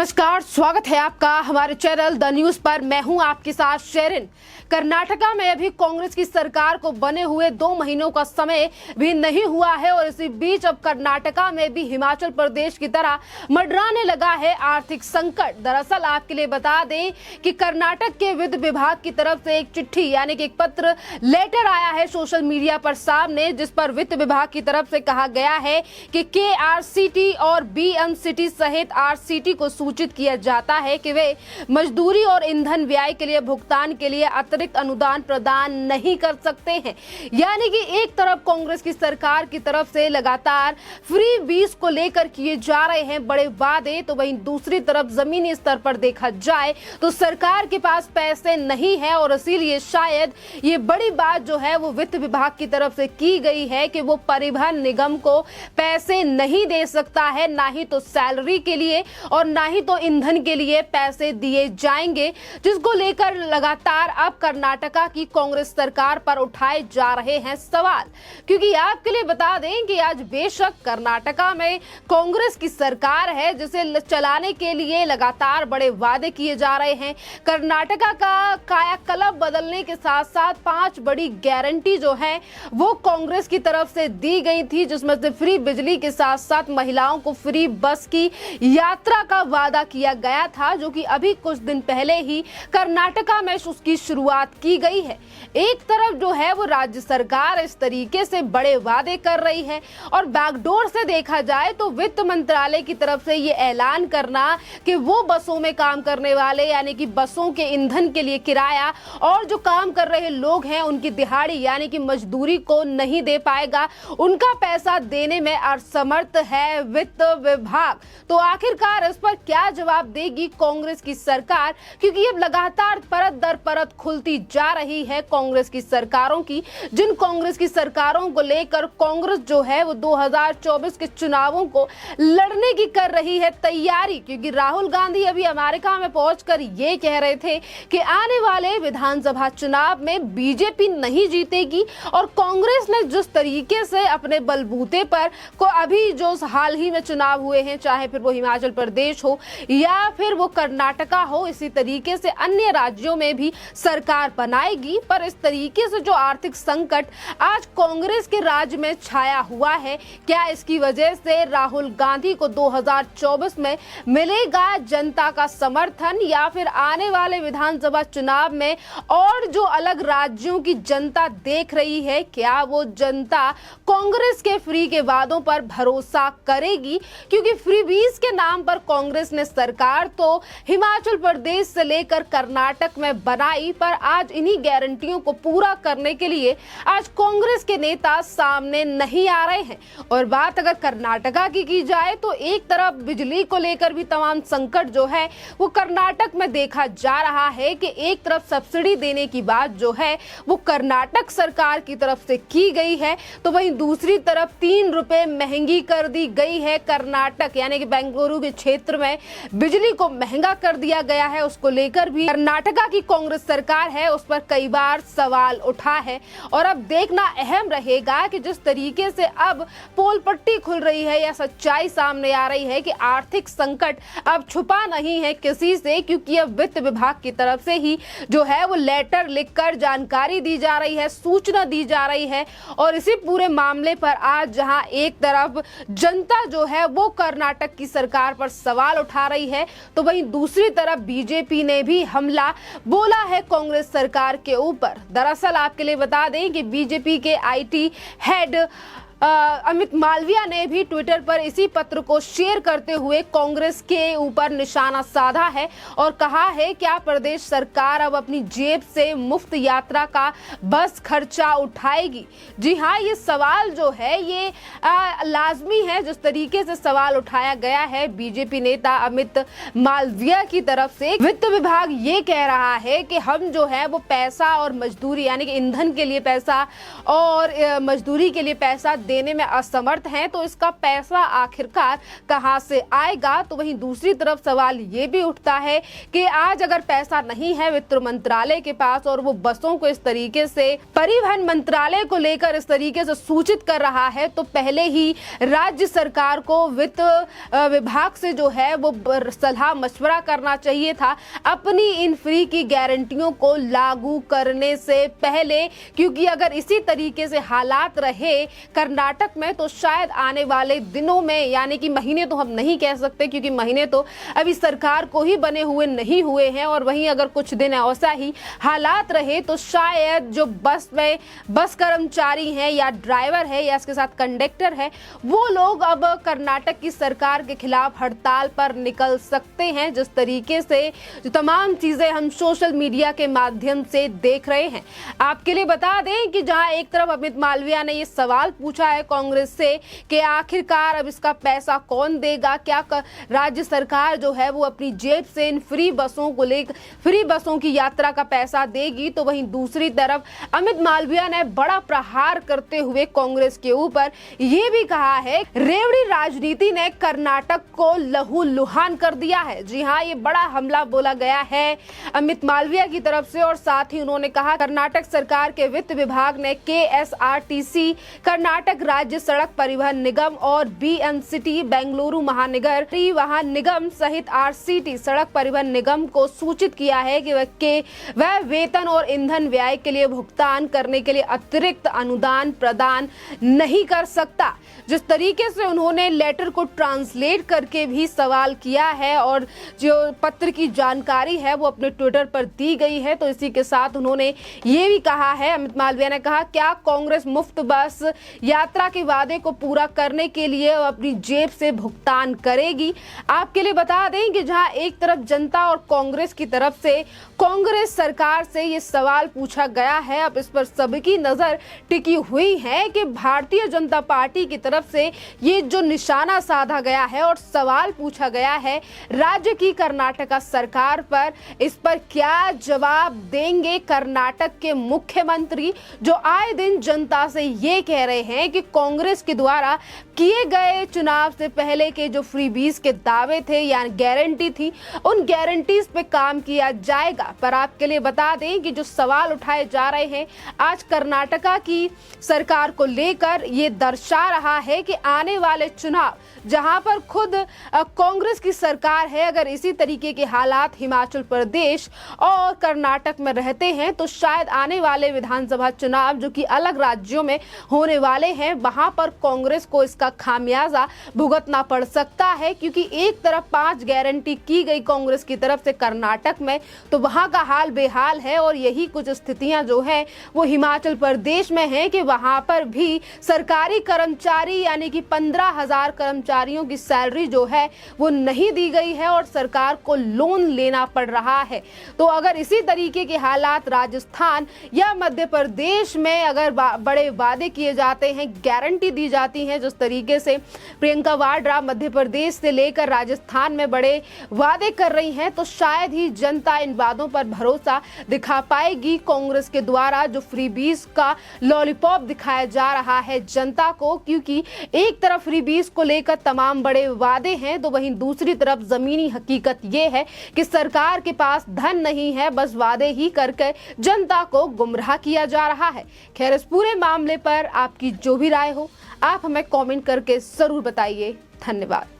नमस्कार, स्वागत है आपका हमारे चैनल द न्यूज पर। मैं हूं आपके साथ शेरिन। कर्नाटका में अभी कांग्रेस की सरकार को बने हुए 2 महीनों का समय भी नहीं हुआ है और इसी बीच अब कर्नाटका में भी हिमाचल प्रदेश की तरह मंडराने लगा है आर्थिक संकट। दरअसल आपके लिए बता दें कि कर्नाटक के वित्त विभाग की तरफ से एक चिट्ठी यानी कि एक पत्र लेटर आया है सोशल मीडिया पर सामने, जिस पर वित्त विभाग की तरफ से कहा गया है कि KRCT और BMCT सहित RCT को सूचित किया जाता है कि वे मजदूरी और ईंधन व्यय के लिए भुगतान के लिए अतिरिक्त अनुदान प्रदान नहीं कर सकते हैं। यानी कि एक तरफ कांग्रेस की सरकार की तरफ से लगातार फ्री बीज को लेकर किए जा रहे हैं बड़े वादे, तो वहीं दूसरी तरफ जमीनी स्तर पर देखा जाए तो सरकार के पास पैसे नहीं है और इसीलिए शायद ये बड़ी बात जो है वो वित्त विभाग की तरफ से की गई है कि वो परिवहन निगम को पैसे नहीं दे सकता है, ना ही तो सैलरी के लिए और ना ही तो ईंधन के लिए पैसे दिए जाएंगे, जिसको लेकर लगातार अब कर्नाटका की कांग्रेस सरकार पर उठाए जा रहे हैं सवाल। क्योंकि आपके लिए बता दें कि आज बेशक कर्नाटका में कांग्रेस की सरकार है जिसे चलाने के लिए लगातार बड़े वादे किए जा रहे हैं। कर्नाटका का कायाकल्प बदलने के साथ साथ 5 बड़ी गारंटी जो है वो कांग्रेस की तरफ से दी गई थी, जिसमें से फ्री बिजली के साथ साथ महिलाओं को फ्री बस की यात्रा का वादा किया गया था, जो कि अभी कुछ दिन पहले ही कर्नाटका में उसकी शुरुआत की गई है। एक तरफ जो है वो राज्य सरकार इस तरीके से बड़े वादे कर रही है और बैकडोर से देखा जाए तो वित्त मंत्रालय की तरफ से ये ऐलान करना कि वो बसों में काम करने वाले यानी कि बसों के ईंधन के लिए किराया और जो काम कर रहे लोग हैं उनकी दिहाड़ी यानी कि मजदूरी को नहीं दे पाएगा, उनका पैसा देने में असमर्थ है वित्त विभाग। तो आखिरकार इस पर क्या जवाब देगी कांग्रेस की सरकार, क्योंकि अब लगातार परत दर परत खुलती जा रही है कांग्रेस की सरकारों की, जिन कांग्रेस की सरकारों को लेकर कांग्रेस जो है वो 2024 के चुनावों को लड़ने की कर रही है तैयारी। क्योंकि राहुल गांधी अभी अमेरिका में पहुंचकर ये कह रहे थे कि आने वाले विधानसभा चुनाव में बीजेपी नहीं जीतेगी और कांग्रेस ने जिस तरीके से अपने बलबूते पर को अभी जो हाल ही में चुनाव हुए हैं, चाहे फिर वो हिमाचल प्रदेश हो या फिर वो कर्नाटका हो, इसी तरीके से अन्य राज्यों में भी सरकार बनाएगी। पर इस तरीके से जो आर्थिक संकट आज कांग्रेस के राज्य में छाया हुआ है, क्या इसकी वजह से राहुल गांधी को 2024 में मिलेगा जनता का समर्थन या फिर आने वाले विधानसभा चुनाव में और जो अलग राज्यों की जनता देख रही है, क्या वो जनता कांग्रेस के फ्री के वादों पर भरोसा करेगी? क्योंकि फ्री बीज के नाम पर कांग्रेस ने सरकार तो हिमाचल प्रदेश से लेकर कर्नाटक में बनाई, पर आज इन्हीं गारंटियों को पूरा करने के लिए आज कांग्रेस के नेता सामने नहीं आ रहे हैं। और बात अगर कर्नाटका की जाए तो एक तरफ बिजली को लेकर भी तमाम संकट जो है वो कर्नाटक में देखा जा रहा है कि एक तरफ सब्सिडी देने की बात जो है वो कर्नाटक सरकार की तरफ से की गई है, तो वहीं दूसरी तरफ 3 रुपए महंगी कर दी गई है। कर्नाटक यानी कि बेंगलुरु के क्षेत्र में बिजली को महंगा कर दिया गया है, उसको लेकर भी कर्नाटका की कांग्रेस सरकार है उस पर कई बार सवाल उठा है। और अब देखना अहम रहेगा कि जिस तरीके से अब पोल पट्टी खुल रही है या सच्चाई सामने आ रही है कि आर्थिक संकट अब छुपा नहीं है किसी से, क्योंकि अब वित्त विभाग की तरफ से ही जो है वो लेटर लिखकर जानकारी दी जा रही है, सूचना दी जा रही है। और इसी पूरे मामले पर आज जहां एक तरफ जनता जो है वो कर्नाटक की सरकार पर सवाल उठा रही है, तो वहीं दूसरी तरफ बीजेपी ने भी हमला बोला है कांग्रेस सरकार के ऊपर। दरअसल आपके लिए बता दें कि बीजेपी के IT हेड अमित मालविया ने भी ट्विटर पर इसी पत्र को शेयर करते हुए कांग्रेस के ऊपर निशाना साधा है और कहा है क्या प्रदेश सरकार अब अपनी जेब से मुफ्त यात्रा का बस खर्चा उठाएगी? जी हाँ, ये सवाल जो है ये लाजमी है। जिस तरीके से सवाल उठाया गया है बीजेपी नेता अमित मालविया की तरफ से, वित्त विभाग ये कह रहा है कि हम जो है वो पैसा और मजदूरी यानी कि ईंधन के लिए पैसा और मजदूरी के लिए पैसा देने में असमर्थ हैं तो इसका पैसा आखिरकार कहां से आएगा। तो वहीं दूसरी तरफ सवाल ये भी उठता है कि आज अगर पैसा नहीं है वित्त मंत्रालय के पास और वो बसों को इस तरीके से परिवहन मंत्रालय को लेकर इस तरीके से सूचित कर रहा है, तो पहले ही राज्य सरकार को वित्त विभाग से जो है वो सलाह मशवरा करना चाहिए था अपनी इन फ्री की गारंटियों को लागू करने से पहले, क्योंकि अगर इसी तरीके से हालात रहे कर्नाटक में तो शायद आने वाले दिनों में, यानी कि महीने तो हम नहीं कह सकते क्योंकि महीने तो अभी सरकार को ही बने हुए नहीं हुए हैं, और वहीं अगर कुछ दिन ऐसा ही हालात रहे तो शायद जो बस में बस कर्मचारी हैं या ड्राइवर है या इसके साथ कंडक्टर है वो लोग अब कर्नाटक की सरकार के खिलाफ हड़ताल पर निकल सकते हैं, जिस तरीके से जो तमाम चीजें हम सोशल मीडिया के माध्यम से देख रहे हैं। आपके लिए बता दें कि जहां एक तरफ अमित मालविया ने ये सवाल पूछा है कांग्रेस से कि आखिरकार अब इसका पैसा कौन देगा, क्या राज्य सरकार जो है वो अपनी जेब से इन फ्री बसों को लेकर फ्री बसों की यात्रा का पैसा देगी, तो वहीं दूसरी तरफ अमित मालविया ने बड़ा प्रहार करते हुए कांग्रेस के ऊपर ये भी कहा है रेवड़ी राजनीति ने कर्नाटक को लहूलुहान कर दिया है। जी हाँ, ये बड़ा हमला बोला गया है अमित मालविया की तरफ से, और साथ ही उन्होंने कहा कर्नाटक सरकार के वित्त विभाग ने KSRTC कर्नाटक राज्य सड़क परिवहन निगम और BNCT बेंगलुरु महानगर वाहन निगम सहित RCT सड़क परिवहन निगम को सूचित किया है कि वह वेतन और ईंधन व्यय के लिए भुगतान करने के लिए अतिरिक्त अनुदान प्रदान नहीं कर सकता। जिस तरीके से उन्होंने लेटर को ट्रांसलेट करके भी सवाल किया है और जो पत्र की जानकारी है वो अपने ट्विटर पर दी गई है, तो इसी के साथ उन्होंने ये भी कहा है, अमित मालविया ने कहा क्या कांग्रेस मुफ्त बस यात्रा के वादे को पूरा करने के लिए अपनी जेब से भुगतान करेगी। आपके लिए बता दें कि जहां एक तरफ जनता और कांग्रेस की तरफ से कांग्रेस सरकार से ये सवाल पूछा गया है, अब इस पर सबकी नजर टिकी हुई है कि भारतीय जनता पार्टी की तरफ से ये जो निशाना साधा गया है और सवाल पूछा गया है राज्य की कर्नाटका सरकार पर, इस पर क्या जवाब देंगे कर्नाटक के मुख्यमंत्री, जो आए दिन जनता से ये कह रहे हैं कि कांग्रेस के द्वारा किए गए चुनाव से पहले के जो फ्रीबीज के दावे थे या गारंटी थी उन गारंटीज पे काम किया जाएगा। पर आपके लिए बता दें कि जो सवाल उठाए जा रहे हैं आज कर्नाटका की सरकार को लेकर ये दर्शा रहा है कि आने वाले चुनाव जहां पर खुद कांग्रेस की सरकार है, अगर इसी तरीके के हालात हिमाचल प्रदेश और कर्नाटक में रहते हैं तो शायद आने वाले विधानसभा चुनाव जो कि अलग राज्यों में होने वाले हैं वहां पर कांग्रेस को इसका खामियाजा भुगतना पड़ सकता है, क्योंकि एक तरफ 5 गारंटी की गई कांग्रेस की तरफ से कर्नाटक में, तो वहां का हाल बेहाल है और यही कुछ स्थितियां जो है वो हिमाचल प्रदेश में है कि वहां पर भी सरकारी कर्मचारी यानी कि 15,000 कर्मचारियों की सैलरी जो है वो नहीं दी गई है और सरकार को लोन लेना पड़ रहा है। तो अगर इसी तरीके के हालात राजस्थान या मध्य प्रदेश में अगर बड़े वादे किए जाते हैं, गारंटी दी जाती है, जिस तरीके से प्रियंका वाड्रा मध्य प्रदेश से लेकर राजस्थान में बड़े वादे कर रही हैं, तो शायद ही जनता इन वादों पर भरोसा दिखा पाएगी। कांग्रेस के द्वारा जो फ्रीबीज का लॉलीपॉप दिखाया जा रहा है जनता को, क्योंकि एक तरफ फ्रीबीज को लेकर तमाम बड़े वादे हैं तो वहीं दूसरी तरफ जमीनी हकीकत ये है कि सरकार के पास धन नहीं है, बस वादे ही करके जनता को गुमराह किया जा रहा है। खैर, इस पूरे मामले पर आपकी जो भी राय हो आप हमें कमेंट करके जरूर बताइए। धन्यवाद।